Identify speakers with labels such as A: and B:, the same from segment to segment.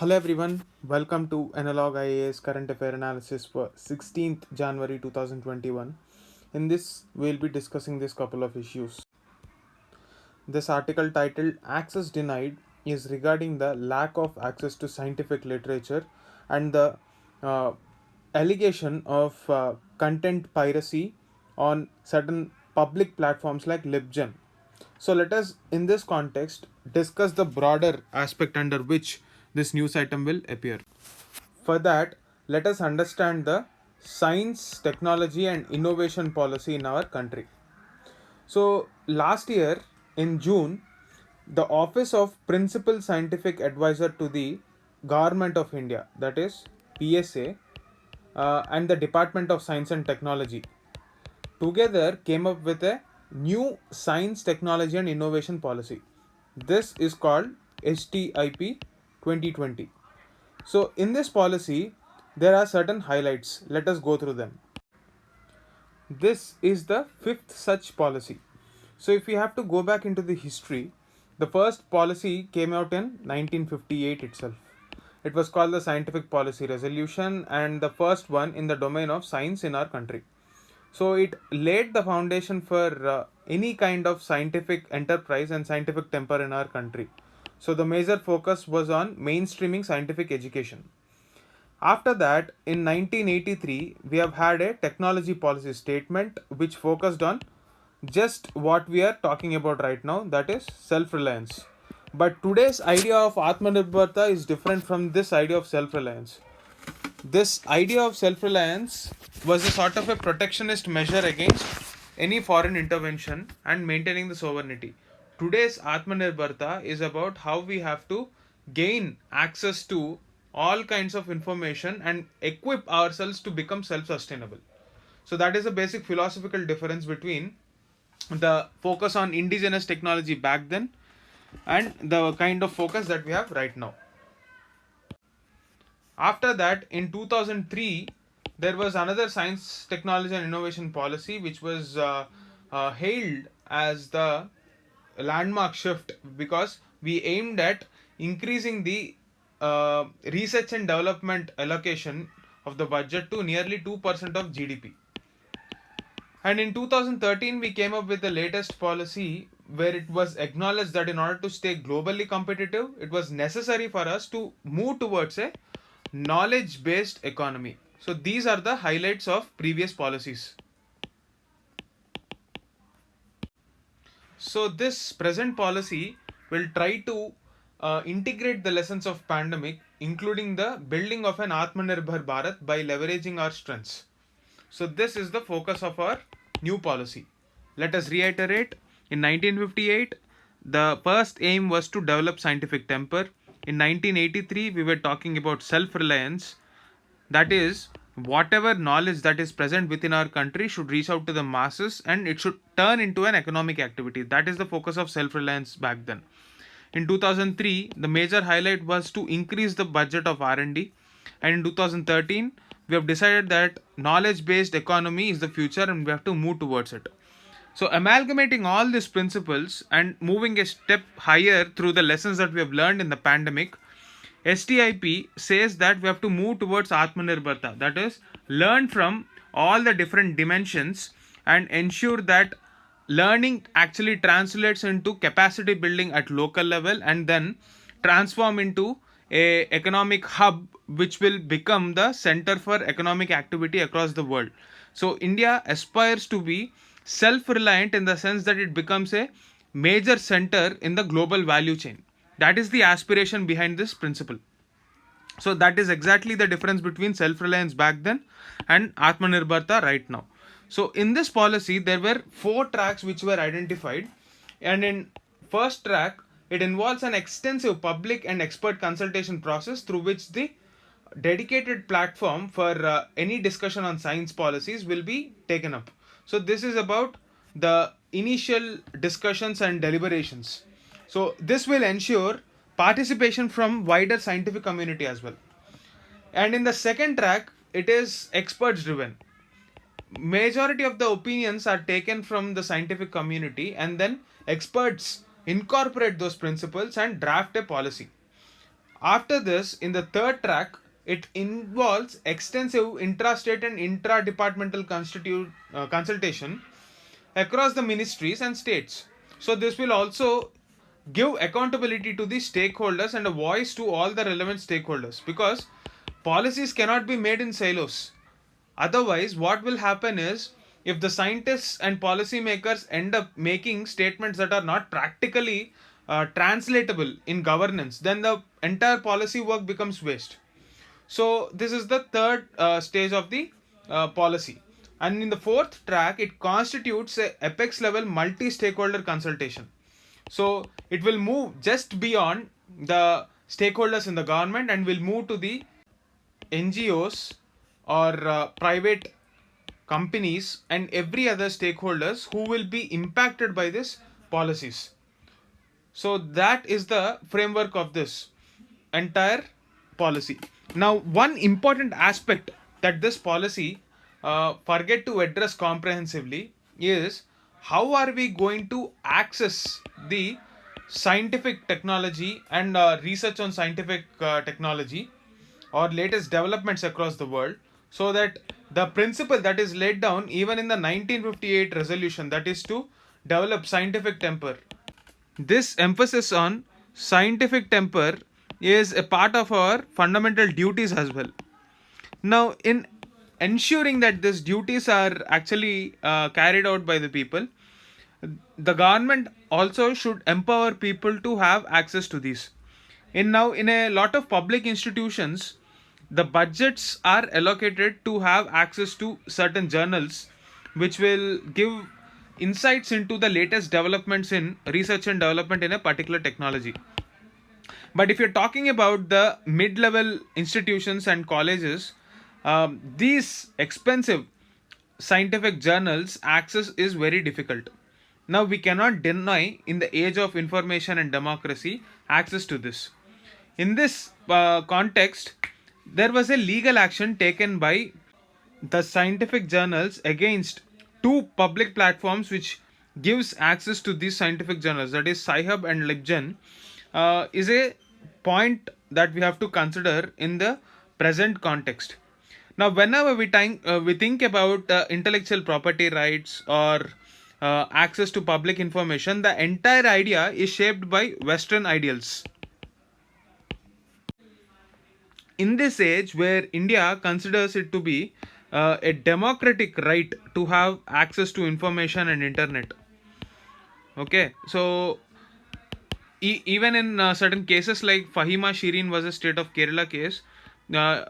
A: Hello everyone, welcome to Analog IAS Current Affair Analysis for 16th January 2021. In this, we'll be discussing this couple of issues. This article titled Access Denied is regarding the lack of access to scientific literature and the uh, allegation of content piracy on certain public platforms like LibGen. So let us, in this context, discuss the broader aspect under which this news item will appear. For that, let us understand the science, technology, and innovation policy in our country. So, last year in June, the Office of Principal Scientific Advisor to the Government of India, that is PSA, and the Department of Science and Technology together came up with a new science, technology, and innovation policy. This is called HTIP 2020. So, in this policy, there are certain highlights. Let us go through them. This is the fifth such policy. So, if we have to go back into the history, the first policy came out in 1958 itself. It was called the Scientific Policy Resolution and the first one in the domain of science in our country. So, it laid the foundation for any kind of scientific enterprise and scientific temper in our country. So, the major focus was on mainstreaming scientific education. After that, in 1983, we have had a technology policy statement which focused on just what we are talking about right now, that is self reliance. But today's idea of Atmanirbharta is different from this idea of self reliance. This idea of self reliance was a sort of a protectionist measure against any foreign intervention and maintaining the sovereignty. Today's Atmanirbharta is about how we have to gain access to all kinds of information and equip ourselves to become self sustainable. So, that is a basic philosophical difference between the focus on indigenous technology back then and the kind of focus that we have right now. After that, in 2003, there was another science, technology, and innovation policy which was hailed as the landmark shift because we aimed at increasing the research and development allocation of the budget to nearly 2% of GDP. And in 2013, we came up with the latest policy where it was acknowledged that in order to stay globally competitive, it was necessary for us to move towards a knowledge based economy. So, these are the highlights of previous policies. So, this present policy will try to integrate the lessons of pandemic, including the building of an Atmanirbhar Bharat by leveraging our strengths. So, this is the focus of our new policy. Let us reiterate. In 1958, the first aim was to develop scientific temper. In 1983, we were talking about self reliance. That is, whatever knowledge that is present within our country should reach out to the masses and it should turn into an economic activity. That is the focus of self reliance back then. In 2003, the major highlight was to increase the budget of R&D, and in 2013, we have decided that knowledge based economy is the future and we have to move towards it. So, amalgamating all these principles and moving a step higher through the lessons that we have learned in the pandemic, STIP says that we have to move towards Atmanirbharta, that is, learn from all the different dimensions and ensure that learning actually translates into capacity building at local level and then transform into a economic hub which will become the center for economic activity across the world. So India aspires to be self reliant in the sense that it becomes a major center in the global value chain. That is the aspiration behind this principle. So that is exactly the difference between self reliance back then and Atmanirbharta right now. So in this policy, there were four tracks which were identified, and in first track, it involves an extensive public and expert consultation process through which the dedicated platform for any discussion on science policies will be taken up. So this is about the initial discussions and deliberations. So this will ensure participation from wider scientific community as well. And in the second track, it is experts driven. Majority of the opinions are taken from the scientific community and then experts incorporate those principles and draft a policy. After this, in the third track, it involves extensive intra-state and intra-departmental consultation across the ministries and states. So this will also give accountability to the stakeholders and a voice to all the relevant stakeholders, because policies cannot be made in silos. Otherwise, what will happen is, if the scientists and policymakers end up making statements that are not practically translatable in governance, then the entire policy work becomes waste. So this is the third stage of the policy. And in the fourth track, it constitutes a apex level multi-stakeholder consultation. So it will move just beyond the stakeholders in the government and will move to the NGOs or private companies and every other stakeholders who will be impacted by this policies. So that is the framework of this entire policy. Now, one important aspect that this policy forget to address comprehensively is, how are we going to access the scientific technology and research on scientific technology or latest developments across the world, so that the principle that is laid down even in the 1958 resolution, that is to develop scientific temper, this emphasis on scientific temper is a part of our fundamental duties as well. Now, in ensuring that these duties are actually carried out by the people, the government also should empower people to have access to these. In a lot of public institutions, the budgets are allocated to have access to certain journals, which will give insights into the latest developments in research and development in a particular technology. But if you're talking about the mid-level institutions and colleges, these expensive scientific journals access is very difficult. Now we cannot deny, in the age of information and democracy, access to this. In this context, there was a legal action taken by the scientific journals against two public platforms which gives access to these scientific journals, that is Sci-Hub and LibGen, is a point that we have to consider in the present context. Now, whenever we think about intellectual property rights or access to public information, the entire idea is shaped by Western ideals. In this age where India considers it to be a democratic right to have access to information and internet. Okay, so even in certain cases like Fahima Shireen was a state of Kerala case, uh,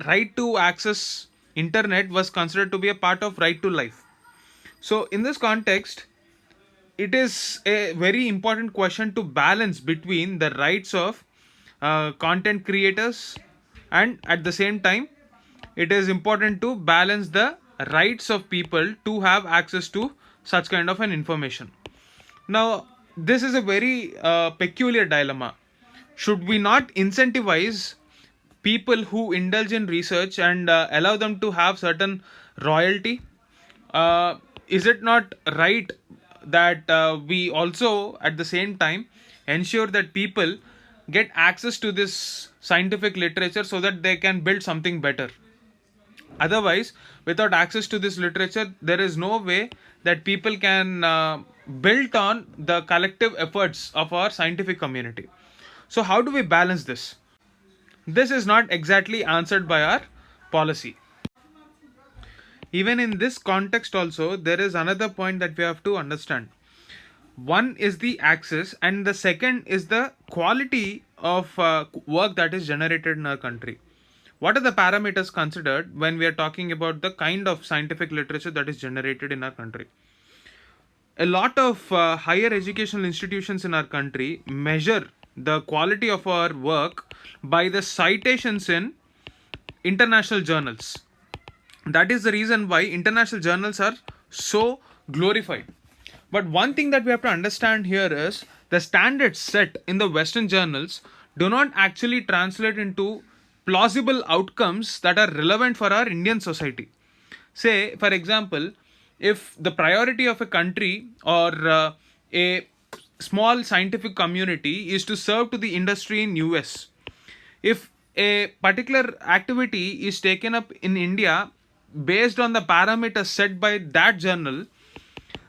A: right to access internet was considered to be a part of right to life. So in this context, it is a very important question to balance between the rights of content creators, and at the same time it is important to balance the rights of people to have access to such kind of an information. Now, this is a very peculiar dilemma. Should we not incentivize people who indulge in research and allow them to have certain royalty? Is it not right that we also at the same time ensure that people get access to this scientific literature so that they can build something better? Otherwise, without access to this literature, there is no way that people can build on the collective efforts of our scientific community. So how do we balance this? This is not exactly answered by our policy. Even in this context also, there is another point that we have to understand. One is the access, and the second is the quality of work that is generated in our country. What are the parameters considered when we are talking about the kind of scientific literature that is generated in our country? A lot of higher educational institutions in our country measure the quality of our work by the citations in international journals. That is the reason why international journals are so glorified. But one thing that we have to understand here is, the standards set in the Western journals do not actually translate into plausible outcomes that are relevant for our Indian society. Say, for example, if the priority of a country or a small scientific community is to serve to the industry in US, If a particular activity is taken up in India based on the parameters set by that journal,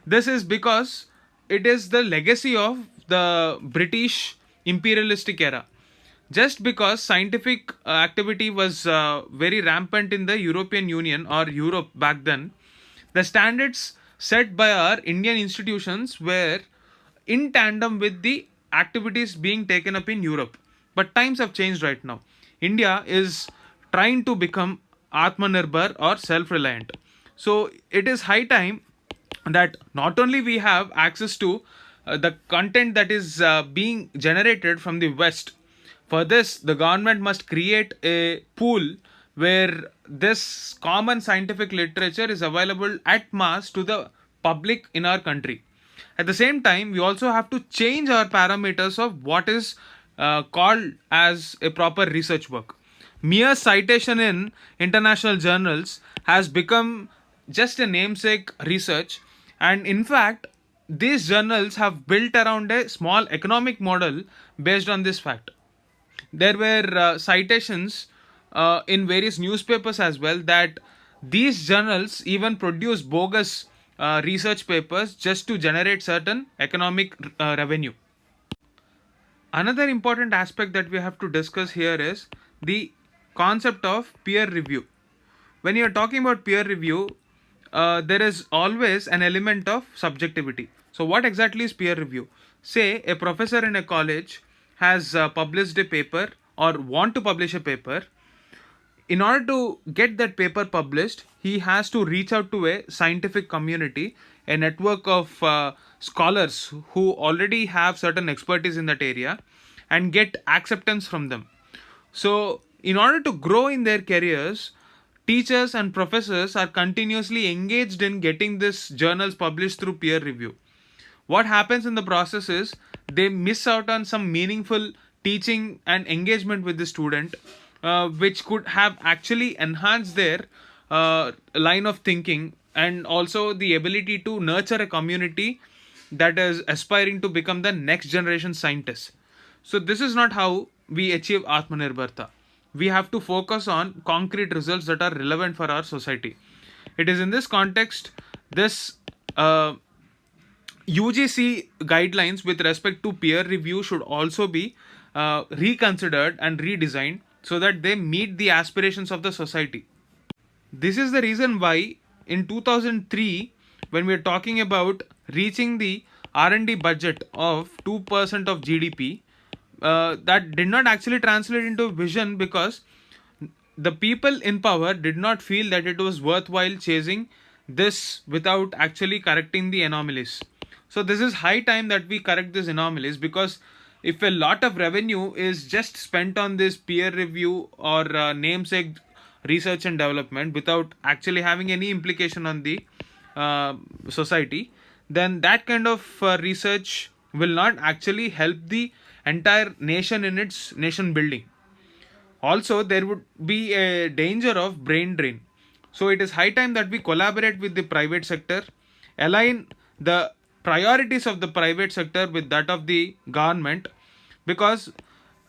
A: this is because it is the legacy of the British imperialistic era. Just because scientific activity was very rampant in the European Union or Europe back then, the standards set by our Indian institutions were in tandem with the activities being taken up in Europe. But times have changed right now. India is trying to become Atmanirbhar or self reliant. So it is high time that not only we have access to the content that is being generated from the West. For this, the government must create a pool where this common scientific literature is available at mass to the public in our country. At the same time, we also have to change our parameters of what is called as a proper research work. Mere citation in international journals has become just a namesake research, and in fact, these journals have built around a small economic model based on this fact. There were citations in various newspapers as well that these journals even produce bogus research papers just to generate certain economic revenue. Another important aspect that we have to discuss here is the concept of peer review. When you're talking about peer review, there is always an element of subjectivity. So, what exactly is peer review? Say a professor in a college has published a paper or want to publish a paper. In order to get that paper published, he has to reach out to a scientific community, a network of scholars who already have certain expertise in that area, and get acceptance from them. So, in order to grow in their careers, teachers and professors are continuously engaged in getting these journals published through peer review. What happens in the process is they miss out on some meaningful teaching and engagement with the student, which could have actually enhanced their line of thinking and also the ability to nurture a community that is aspiring to become the next generation scientists. So this is not how we achieve Atmanirbharta. We have to focus on concrete results that are relevant for our society. It is in this context, this UGC guidelines with respect to peer review should also be reconsidered and redesigned so that they meet the aspirations of the society. This is the reason why in 2003, when we are talking about reaching the R&D budget of 2% of GDP, that did not actually translate into vision because the people in power did not feel that it was worthwhile chasing this without actually correcting the anomalies. So this is high time that we correct these anomalies, because if a lot of revenue is just spent on this peer review or namesake research and development without actually having any implication on the society, then that kind of research will not actually help the entire nation in its nation building. Also, there would be a danger of brain drain. So it is high time that we collaborate with the private sector, align the priorities of the private sector with that of the government, because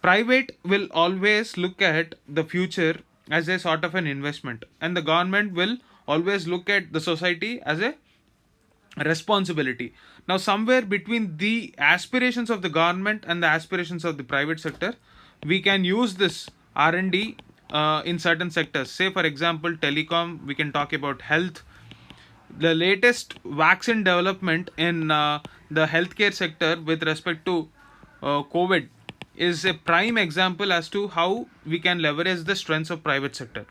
A: private will always look at the future as a sort of an investment, and the government will always look at the society as a responsibility. Now, somewhere between the aspirations of the government and the aspirations of the private sector, we can use this R&D in certain sectors. Say for example telecom, we can talk about health. The latest vaccine development in the healthcare sector with respect to COVID is a prime example as to how we can leverage the strengths of private sector.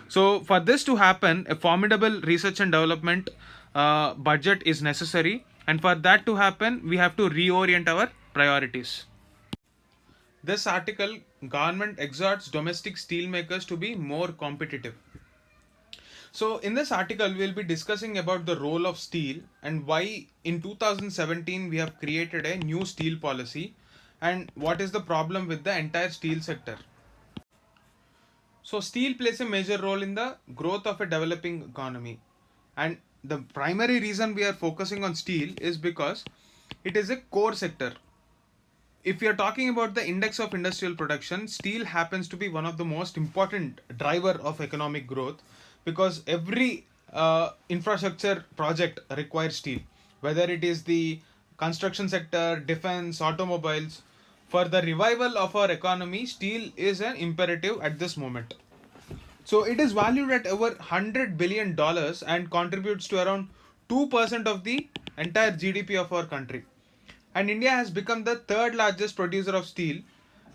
A: So for this to happen, a formidable research and development budget is necessary, and for that to happen, we have to reorient our priorities. This article, government exhorts domestic steelmakers to be more competitive. So in this article, we'll be discussing about the role of steel and why in 2017 we have created a new steel policy, and what is the problem with the entire steel sector. So steel plays a major role in the growth of a developing economy, and the primary reason we are focusing on steel is because it is a core sector. if you're talking about the index of industrial production, steel happens to be one of the most important driver of economic growth, because every infrastructure project requires steel, whether it is the construction sector, defense, automobiles. For the revival of our economy, steel is an imperative at this moment. So it is valued at over $100 billion and contributes to around 2% of the entire GDP of our country. And India has become the third largest producer of steel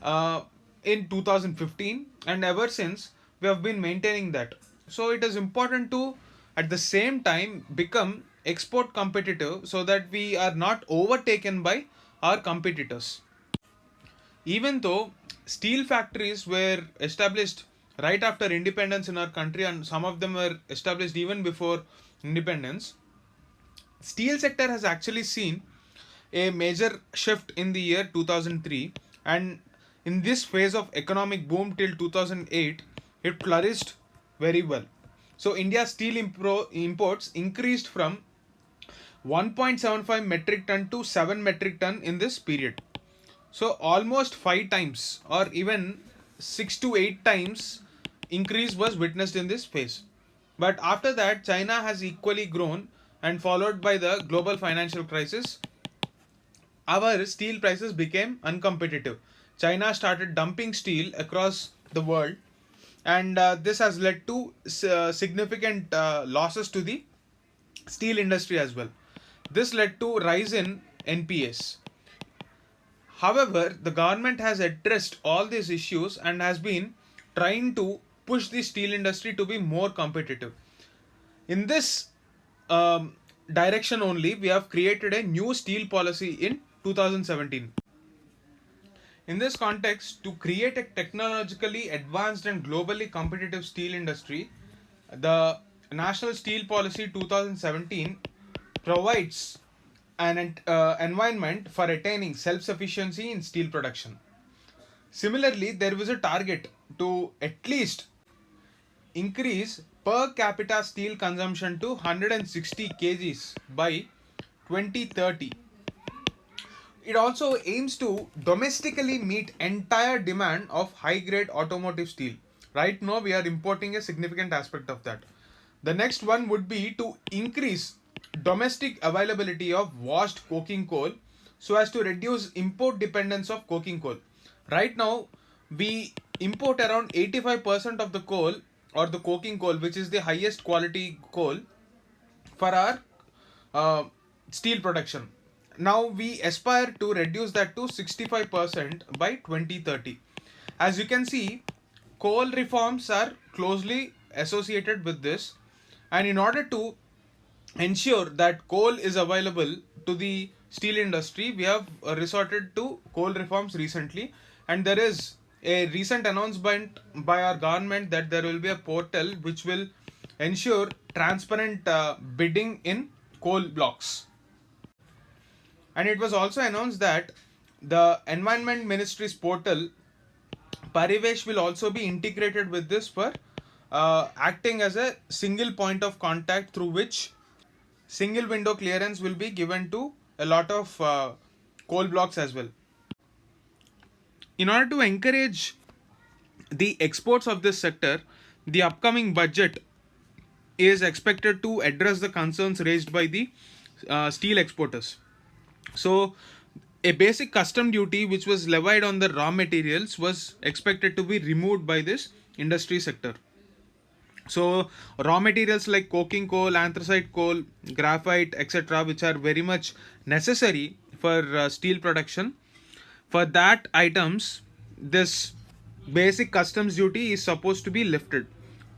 A: uh, in 2015, and ever since we have been maintaining that. So it is important to at the same time become export competitive so that we are not overtaken by our competitors. Even though steel factories were established right after independence in our country, and some of them were established even before independence, steel sector has actually seen a major shift in the year 2003, and in this phase of economic boom till 2008 it flourished very well. So India's steel imports increased from 1.75 metric ton to 7 metric ton in this period. So almost 5 times or even 6 to 8 times increase was witnessed in this phase. But after that, China has equally grown, and followed by the global financial crisis, our steel prices became uncompetitive. China started dumping steel across the world, and this has led to significant losses to the steel industry as well. This led to rise in NPS. However, the government has addressed all these issues and has been trying to push the steel industry to be more competitive. In this um, direction only, we have created a new steel policy in 2017. In this context, to create a technologically advanced and globally competitive steel industry, the National Steel Policy 2017 provides an environment for attaining self sufficiency in steel production. Similarly, there was a target to at least increase per capita steel consumption to 160 kgs by 2030. It also aims to domestically meet entire demand of high grade automotive steel. Right now we are importing a significant aspect of that. The next one would be to increase domestic availability of washed coking coal so as to reduce import dependence of coking coal. Right now we import around 85% of the coal, or the coking coal, which is the highest quality coal for our uh, steel production. Now we aspire to reduce that to 65% by 2030. As you can see, coal reforms are closely associated with this, and in order to ensure that coal is available to the steel industry, we have resorted to coal reforms recently, and there is a recent announcement by our government that there will be a portal which will ensure transparent bidding in coal blocks. And it was also announced that the Environment Ministry's portal Parivesh will also be integrated with this for acting as a single point of contact through which single window clearance will be given to a lot of coal blocks as well. In order to encourage the exports of this sector, the upcoming budget is expected to address the concerns raised by the steel exporters. So, a basic custom duty which was levied on the raw materials was expected to be removed by this industry sector. So, raw materials like coking coal, anthracite coal, graphite, etc., which are very much necessary for steel production, for that items, this basic customs duty is supposed to be lifted.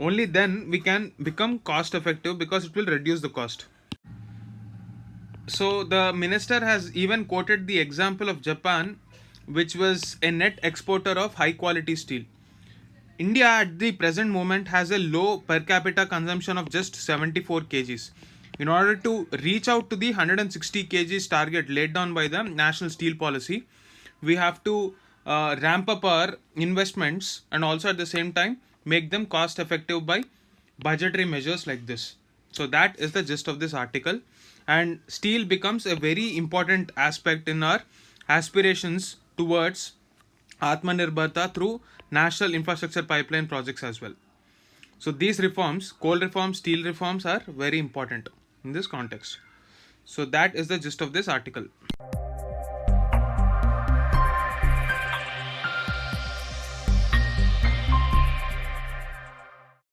A: Only then we can become cost effective, because it will reduce the cost. So the minister has even quoted the example of Japan, which was a net exporter of high quality steel. India at the present moment has a low per capita consumption of just 74 kgs. In order to reach out to the 160 kgs target laid down by the National Steel Policy, we have to ramp up our investments, and also at the same time make them cost effective by budgetary measures like this. So that is the gist of this article, and steel becomes a very important aspect in our aspirations towards Atmanirbharta through national infrastructure pipeline projects as well. So these reforms, coal reforms, steel reforms, are very important in this context. So that is the gist of this article.